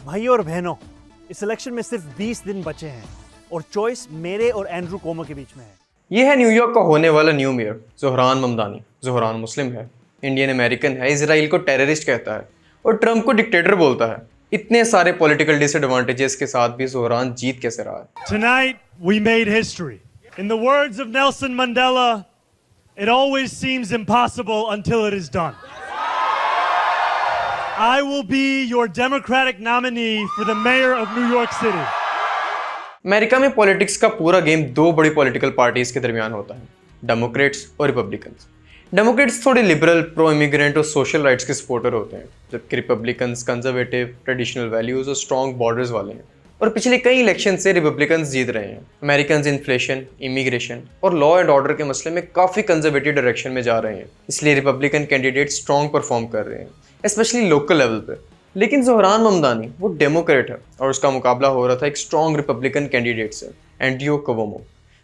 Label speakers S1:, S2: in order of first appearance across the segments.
S1: भाइयों और बहनों, इस इलेक्शन में सिर्फ 20 दिन बचे हैं और चॉइस मेरे और एंड्रू कोमो के बीच में है।
S2: ये है न्यूयॉर्क का होने वाला न्यू मेयर ज़ोहरान ममदानी। ज़ोहरान मुस्लिम है, इंडियन अमेरिकन है, इजराइल को टेररिस्ट कहता है और ट्रंप को डिक्टेटर बोलता है। इतने सारे पॉलिटिकल डिसएडवांटेजेस के साथ भी ज़ोहरान जीत कैसे रहा है?
S3: Tonight, we made history. In the words of Nelson Mandela, it always seems impossible until it is done. I will be your Democratic nominee for the mayor of New York City.
S2: America में politics का पूरा game दो बड़ी political parties के दरमियान होता है, Democrats और रिपब्लिकन्स। डेमोक्रेट्स थोड़े लिबरल, प्रो इमिग्रेंट और सोशल राइट्स के सपोर्टर होते हैं, जबकि रिपब्लिकन्स कंजर्वेटिव, ट्रेडिशनल वैल्यूज और स्ट्रॉन्ग बॉर्डर्स वाले हैं। और पिछले कई इलेक्शन से रिपब्लिकन्स जीत रहे हैं। अमेरिकन इन्फ्लेशन, इमिग्रेशन और लॉ एंड ऑर्डर के मसले में काफ़ी कंजर्वेटिव डायरेक्शन में जा रहे हैं, इसलिए रिपब्लिकन कैंडिडेट स्ट्रॉन्ग परफॉर्म कर रहे हैं, स्पेशली लोकल लेवल पे। लेकिन ज़ोहरान ममदानी वो डेमोक्रेट है और उसका मुकाबला हो रहा था एक स्ट्रॉन्ग रिपब्लिकन कैंडिडेट से, एंड्रू कोमो,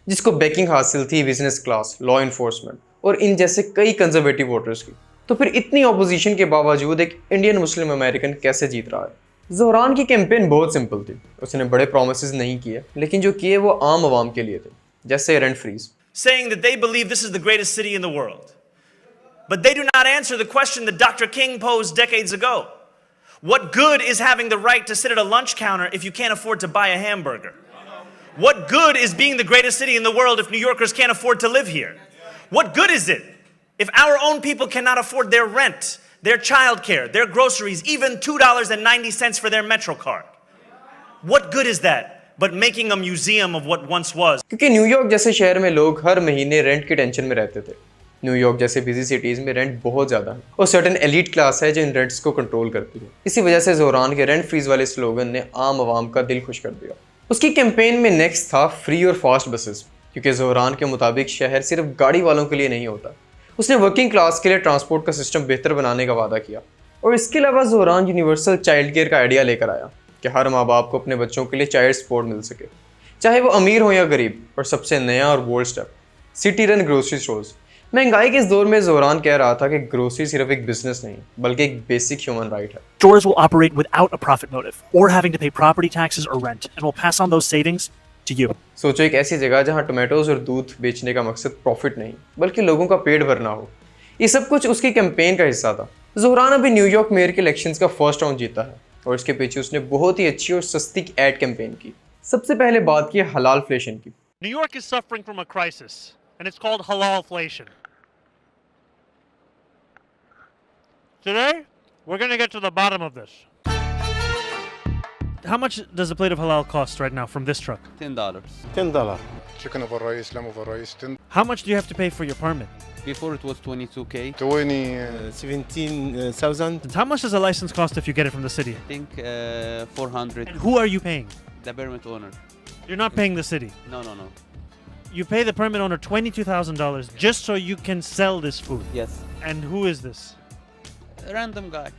S2: जिसको बैकिंग हासिल थी बिजनेस क्लास, लॉ इन्फोर्समेंट और इन जैसे कई कंजर्वेटिव वोटर्स की। तो फिर इतनी ऑपोजिशन के बावजूद एक इंडियन मुस्लिम अमेरिकन कैसे जीत रहा है? ज़ोहरान की कैंपेन बहुत सिंपल थी। उसने बड़े प्रोमिसेस नहीं किए, लेकिन जो किए वो आम आवाम के लिए थे, जैसे rent freeze.
S4: Saying that they believe this is the greatest city in the world. But they do not answer the question that Dr. King posed decades ago. What good is having the right to sit at a lunch counter if you can't afford to buy a hamburger? What good is being the greatest city in the world if New Yorkers can't afford to live here? What good is it if our own people cannot afford their rent, their childcare, their groceries, even $2.90 for their Metro card? What good is that but making a museum of what once was?
S2: क्योंकि New York जैसे शहर में लोग हर महीने rent की tension में रहते थे। न्यूयॉर्क जैसे बिजी सिटीज़ में रेंट बहुत ज़्यादा है और सर्टेन एलीट क्लास है जो इन रेंट्स को कंट्रोल करती है। इसी वजह से ज़ोहरान के रेंट फ्रीज वाले स्लोगन ने आम आवाम का दिल खुश कर दिया। उसकी कैंपेन में नेक्स्ट था फ्री और फास्ट बसेस, क्योंकि ज़ोहरान के मुताबिक शहर सिर्फ गाड़ी वालों के लिए नहीं होता। उसने वर्किंग क्लास के लिए ट्रांसपोर्ट का सिस्टम बेहतर बनाने का वादा किया और इसके अलावा ज़ोहरान यूनिवर्सल चाइल्ड केयर का आइडिया लेकर आया कि हर माँ बाप को अपने बच्चों के लिए चाइल्ड सपोर्ट मिल सके, चाहे वो अमीर हो या गरीब। और सबसे नया और bold step, city run grocery stores. महंगाई के इस दौर में ज़ोहरान कह रहा था कि ग्रोसरी सिर्फ एक बिजनेस नहीं बल्कि एक बेसिक ह्यूमन राइट है।
S1: Stores will operate without a profit motive or having to pay property taxes or rent and will pass on those savings to you.
S2: सोचो एक ऐसी जगह जहां टोमेटोज और दूध बेचने का मकसद प्रॉफिट नहीं बल्कि लोगों का पेट भरना हो। ये सब कुछ उसकी कैंपेन का हिस्सा था। ज़ोहरान अभी न्यूयॉर्क मेयर के इलेक्शंस का फर्स्ट राउंड जीता है और इसके पीछे उसने बहुत ही अच्छी और सस्ती एड कैंपेन की। सबसे पहले बात की हलालफ्लेशन की।
S3: New York is suffering from a crisis, and it's called halalflation. Today, we're going to get to the bottom of this. How much does a plate of halal cost right now from this truck?
S5: $10.
S6: $10.
S7: Chicken over rice, lamb over rice, 10,
S3: How much do you have to pay for your permit?
S5: Before it was 22K.
S7: 20,
S6: 17,000.
S3: And how much does a license cost if you get it from the city?
S5: I think 400.
S3: And who are you paying?
S5: The permit owner.
S3: You're not paying the city.
S5: No.
S3: You pay the permit owner $22,000 just so you can sell this food.
S5: Yes.
S3: And who is this?
S5: A random guy.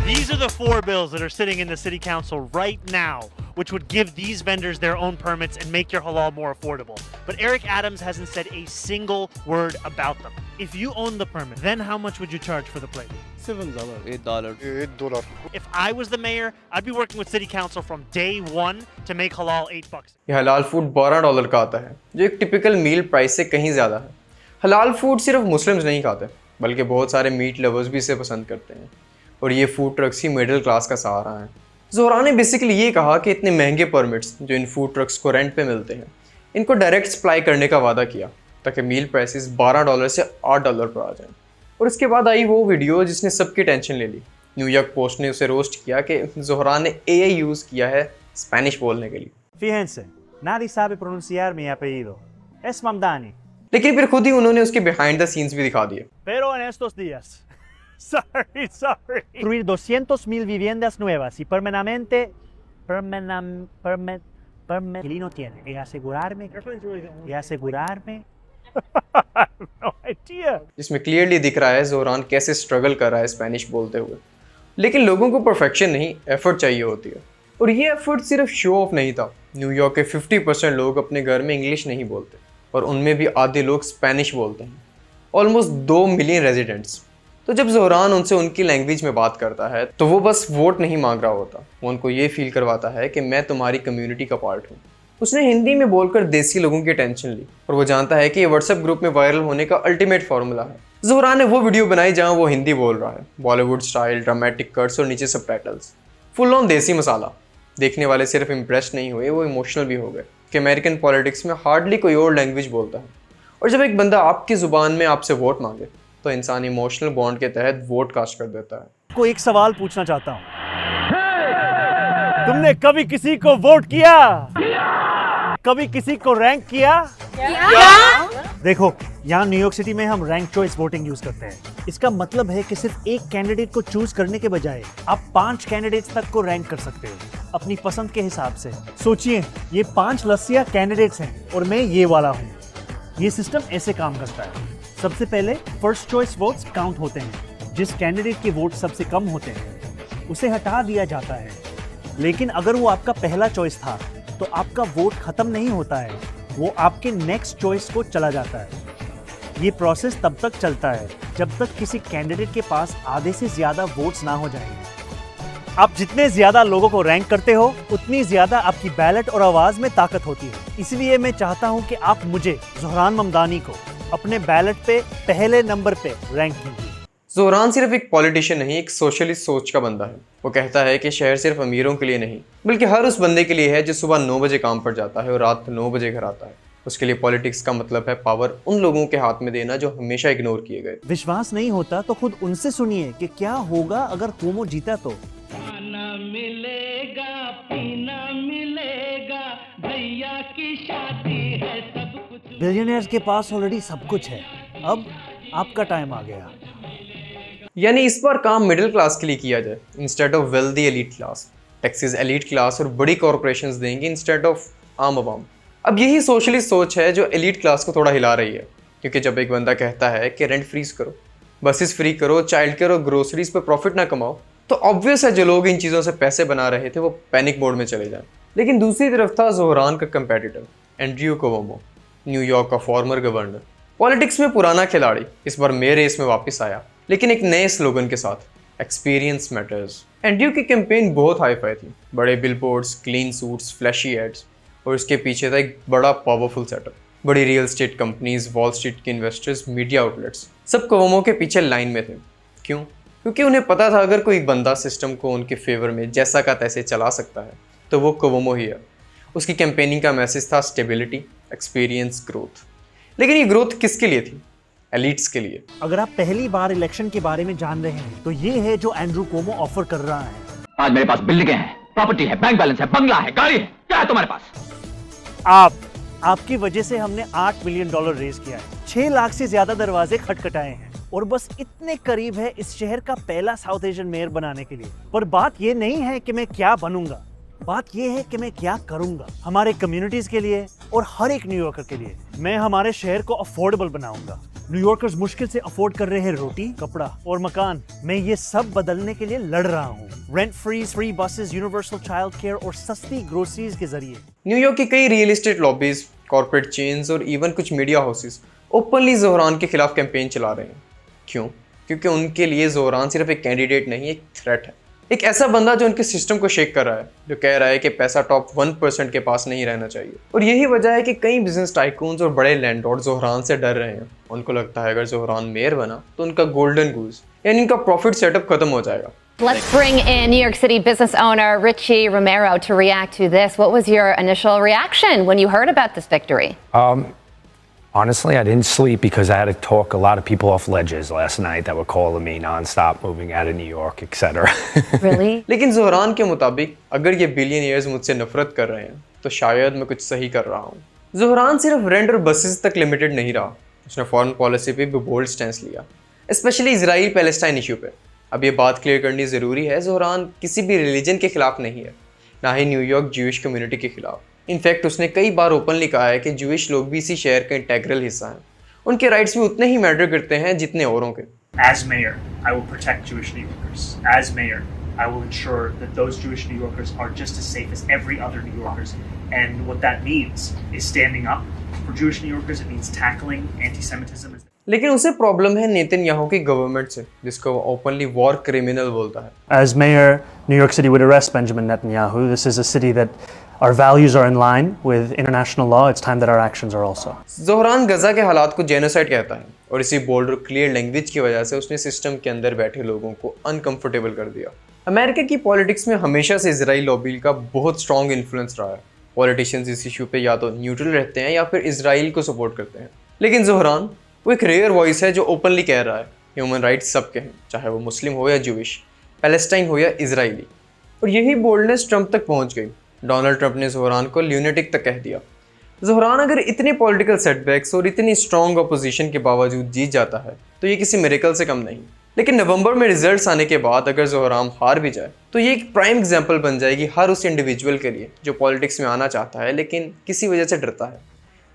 S3: These are the 4 bills that are sitting in the city council right now, which would give these vendors their own permits and make your halal more affordable. But Eric Adams hasn't said a single word about them. If you own the permit, then how much would you charge for the plate?
S6: $7.
S5: $8.
S7: $8.
S3: If I was the mayor, I'd be working with city council from day one to make halal $8.
S2: ये हलाल food $12 का आता है, जो एक typical मील price से कहीं ज़्यादा है। हलाल फूड सिर्फ मुस्लिम्स नहीं खाते बल्कि बहुत सारे मीट लवर्स भी इसे पसंद करते हैं और ये फूड ट्रक्स ही मिडिल क्लास का सहारा हैं। ज़ोहरान ने बेसिकली ये कहा कि इतने महंगे परमिट्स जो इन फूड ट्रक्स को रेंट पे मिलते हैं, इनको डायरेक्ट सप्लाई करने का वादा किया ताकि मील प्राइसेस $12 से $8 पर आ जाएं। और इसके बाद आई वो वीडियो जिसने सबकी टेंशन ले ली। न्यूयॉर्क पोस्ट ने उसे रोस्ट किया कि ज़ोहरान ने AI यूज़ किया है स्पेनिश बोलने के लिए।
S1: Fíjense, nadie sabe pronunciar mi apellido. Es Mamdani.
S2: लेकिन फिर खुद ही उन्होंने उसके बिहाइंड द सीन्स भी दिखा दिए।
S1: Pero en estos días,
S3: Sorry.
S1: construir 200,000 viviendas nuevas y permanente, inquilino tiene, y asegurarme,
S3: No idea.
S2: जिसमें क्लियरली दिख रहा है ज़ोहरान कैसे स्ट्रगल कर रहा है स्पेनिश बोलते हुए। लेकिन लोगों को परफेक्शन नहीं, एफर्ट चाहिए होती है और ये एफर्ट सिर्फ शो ऑफ नहीं था। न्यूयॉर्क के 50% लोग अपने घर में इंग्लिश नहीं बोलते और उनमें भी आधे लोग स्पेनिश बोलते हैं। Almost 2 million residents. तो जब ज़ोहरान उनसे उनकी लैंग्वेज में बात करता है तो वो बस वोट नहीं मांग रहा होता, वो उनको ये फील करवाता है कि मैं तुम्हारी कम्युनिटी का पार्ट हूँ। उसने हिंदी में बोलकर देसी लोगों की टेंशन ली और वो जानता है कि ये व्हाट्सएप ग्रुप में वायरल होने का अल्टीमेट फार्मूला है। ज़ोहरान ने वो वीडियो बनाई जहाँ वो हिंदी बोल रहा है, बॉलीवुड स्टाइल, ड्रामेटिक कट्स और नीचे सबटाइटल्स, फुल ऑन देसी मसाला। देखने वाले सिर्फ इम्प्रेस नहीं हुए, वो इमोशनल भी हो गए कि अमेरिकन पॉलिटिक्स में हार्डली कोई और लैंग्वेज बोलता है। और जब एक बंदा आपकी ज़ुबान में आपसे वोट मांगे तो इंसान इमोशनल बॉन्ड के तहत वोट कास्ट कर देता है।
S1: को एक सवाल पूछना चाहता हूँ, तुमने कभी किसी को वोट किया? कभी किसी को रैंक किया? देखो, यहाँ न्यूयॉर्क सिटी में हम रैंक चॉइस वोटिंग यूज करते हैं। इसका मतलब है कि सिर्फ एक कैंडिडेट को चूज करने के बजाय आप 5 कैंडिडेट्स तक को रैंक कर सकते हो अपनी पसंद के हिसाब से। सोचिए, ये 5 लस्सिया कैंडिडेट्स हैं और मैं ये वाला हूँ। ये सिस्टम ऐसे काम करता है। सबसे पहले फर्स्ट चॉइस वोट्स काउंट होते हैं। जिस कैंडिडेट के वोट सबसे कम होते हैं उसे हटा दिया जाता है। लेकिन अगर वो आपका पहला चॉइस था तो आपका वोट खत्म नहीं होता है, वो आपके नेक्स्ट चॉइस को चला जाता है। ये प्रोसेस तब तक चलता है जब तक किसी कैंडिडेट के पास आधे से ज्यादा वोट्स ना हो जाएंगे। आप जितने ज्यादा लोगों को रैंक करते हो उतनी ज्यादा आपकी बैलेट और आवाज में ताकत होती है। इसलिए मैं चाहता हूं कि आप मुझे, ज़ोहरान ममदानी को, अपने बैलेट पे पहले नंबर पे रैंक कीजिए।
S2: ज़ोहरान सिर्फ एक पॉलिटिशियन नहीं, एक सोशलिस्ट सोच का बंदा है। वो कहता है कि शहर सिर्फ अमीरों के लिए नहीं बल्कि हर उस बंदे के लिए है जो सुबह 9 बजे काम पर जाता है और रात 9 बजे घर आता है। उसके लिए पॉलिटिक्स का मतलब है पावर उन लोगों के हाथ में देना जो हमेशा इग्नोर किए गए।
S1: विश्वास नहीं होता तो खुद उनसे सुनिए कि क्या होगा अगर कुओमो जीता तो।
S8: खाना मिलेगा, पीना मिलेगा, भैया की शादी है, सब कुछ।
S1: बिलियनियर्स के पास ऑलरेडी सब कुछ है, अब आपका टाइम आ गया।
S2: यानी इस बार काम मिडिल क्लास के लिए किया जाए instead of wealthy elite class. Taxes elite class और बड़ी कॉरपोरेशंस देंगी इंस्टेड ऑफ आम आवाम। अब यही सोशलिस्ट सोच है जो एलीट क्लास को थोड़ा हिला रही है, क्योंकि जब एक बंदा कहता है कि रेंट फ्रीज करो, बसेस फ्री करो, चाइल्ड केयर और ग्रोसरीज पर प्रॉफिट ना कमाओ, तो ऑब्वियस है जो लोग इन चीज़ों से पैसे बना रहे थे वो पैनिक मोड में चले जाएं। लेकिन दूसरी तरफ था ज़ोहरान का कंपेटिटर एंड्रयू कुओमो, न्यूयॉर्क का फॉर्मर गवर्नर, पॉलिटिक्स में पुराना खिलाड़ी, इस बार मेयर रेस में वापस आया लेकिन एक नए स्लोगन के साथ, एक्सपीरियंस मैटर्स। एंड्रयू की कैंपेन बहुत हाई फाई थी, बड़े billboards, clean suits, flashy ads, और इसके पीछे था एक बड़ा पावरफुल सेटअप। बड़ी real estate companies, Wall Street के इन्वेस्टर्स, मीडिया आउटलेट्स, सब कुओमो के पीछे लाइन में थे। क्यों? क्योंकि उन्हें पता था अगर कोई बंदा सिस्टम को उनके फेवर में जैसा का तैसे चला सकता है तो वो कुओमो ही है। उसकी कैंपेनिंग का मैसेज था स्टेबिलिटी, एक्सपीरियंस, ग्रोथ। लेकिन ये ग्रोथ किसके लिए थी? एलिट्स के लिए।
S1: अगर आप पहली बार इलेक्शन के बारे में जान रहे हैं तो ये है जो एंड्रू कुओमो ऑफर कर रहा है।
S9: आज मेरे पास बिल्डिंगें हैं, प्रॉपर्टी है, बैंक बैलेंस है, बंगला है, गाड़ी है, क्या है तुम्हारे पास?
S1: आपकी वजह से हमने $8 मिलियन रेज किया है, 6 लाख से ज्यादा दरवाजे खटखटाए हैं और बस इतने करीब है इस शहर का पहला साउथ एशियन मेयर बनाने के लिए। पर बात ये नहीं है कि मैं क्या बनूंगा, बात ये है कि मैं क्या करूंगा हमारे कम्युनिटीज के लिए और हर एक न्यूयॉर्कर के लिए। मैं हमारे शहर को अफोर्डेबल बनाऊंगा। न्यूयॉर्कर्स मुश्किल से अफोर्ड कर रहे हैं रोटी, कपड़ा और मकान। मैं ये सब बदलने के लिए लड़ रहा हूँ, rent free buses, universal child care और सस्ती ग्रोसरीज के जरिए।
S2: न्यूयॉर्क की कई real estate lobbies, corporate chains और इवन कुछ मीडिया हाउसेस ओपनली ज़ोहरान के खिलाफ कैंपेन चला रहे हैं। क्यों? क्योंकि उनके लिए ज़ोहरान सिर्फ एक कैंडिडेट नहीं, एक थ्रेट है। एक ऐसा बंदा जो उनके सिस्टम को शेक कर रहा है, जो कह रहा है कि पैसा टॉप 1% के पास नहीं रहना चाहिए। और यही वजह है कि कई बिजनेस टाइकून्स और बड़े लैंडलॉर्ड ज़ोहरान से डर रहे हैं। उनको लगता है अगर ज़ोहरान मेयर बना तो उनका गोल्डन गूज यानी इनका प्रॉफिट सेटअप खत्म हो जाएगा।
S10: Let's bring in New York City business owner Richie Romero to react to this. What was your initial reaction when you heard about this victory?
S11: Honestly, I didn't sleep because I had to talk a lot of people off ledges last night that were calling me nonstop, moving out of New York, etc.
S10: Really?
S2: लेकिन ज़ोहरान के मुताबिक अगर ये billionaires मुझसे नफरत कर रहे हैं तो शायद मैं कुछ सही कर रहा हूँ। ज़ोहरान सिर्फ रेंट और बसेस तक लिमिटेड नहीं रहा, उसने फॉरेन पॉलिसी पे भी बोल्ड स्टैंस लिया, स्पेशली इजराइल पैलेस्टाइन इशू पे। अब ये बात क्लियर करनी ज़रूरी है, ज़ोहरान किसी भी रिलीजन के खिलाफ नहीं है, ना ही न्यूयॉर्क ज्यूइश कम्युनिटी के खिलाफ। इनफैक्ट उसने कई बार ओपनली कहा है कि ज्यूइश लोग भी इसी शहर का इंटेग्रल हिस्सा हैं, उनके राइट्स भी उतने ही मैटर करते हैं जितने औरों के।
S12: As mayor, I will protect Jewish New Yorkers. As mayor, I will ensure that those Jewish New Yorkers are just as safe as every other New Yorkers. And what that means is standing up for Jewish New Yorkers. It means tackling anti-Semitism.
S2: लेकिन उसे problem है Netanyahu की government से, जिसको वो openly war criminal बोलता है।
S12: As mayor, New York City would arrest Benjamin Netanyahu. This is a city that our values are in line with international law. It's time that our actions are also.
S2: Zohran गजा के हालात को genocide कहता है और इसी bold और clear language की वजह से उसने सिस्टम के अंदर बैठे लोगों को अनकंफर्टेबल कर दिया। अमेरिका की पॉलिटिक्स में हमेशा से इजराइल लॉबी का बहुत स्ट्रॉन्ग इन्फ्लुएंस रहा है। पॉलिटिशियंस इस इशू पे या तो न्यूट्रल रहते हैं या फिर इजराइल को सपोर्ट करते हैं, लेकिन ज़ोहरान वो एक रेयर वॉइस है जो ओपनली कह रहा है ह्यूमन राइट्स सबके हैं, चाहे वो मुस्लिम हो या जूविश, पैलेस्टाइन हो या इजरायली। और यही बोल्डनेस ट्रंप तक पहुंच गई। डोनाल्ड ट्रंप ने ज़ोहरान को ल्यूनेटिक तक कह दिया। ज़ोहरान अगर इतने पॉलिटिकल सेटबैक्स और इतनी स्ट्रॉन्ग अपोजिशन के बावजूद जीत जाता है तो ये किसी मिरेकल से कम नहीं। लेकिन नवंबर में रिजल्ट्स आने के बाद अगर ज़ोहरान हार भी जाए तो ये एक प्राइम एग्जाम्पल बन जाएगी हर उस इंडिविजुअल के लिए जो पॉलिटिक्स में आना चाहता है लेकिन किसी वजह से डरता है।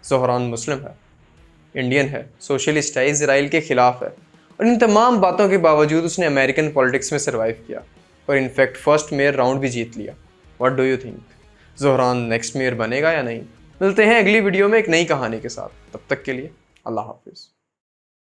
S2: ज़ोहरान मुस्लिम है, इंडियन है, सोशलिस्ट है, इजराइल के खिलाफ है और इन तमाम बातों के बावजूद उसने अमेरिकन पॉलिटिक्स में सर्वाइव किया और इनफैक्ट फर्स्ट मेयर राउंड भी जीत लिया। What do you think, Zohran next mayor बनेगा या नहीं? मिलते हैं अगली वीडियो में एक नई कहानी के साथ। तब तक के लिए अल्लाह हाफिज़।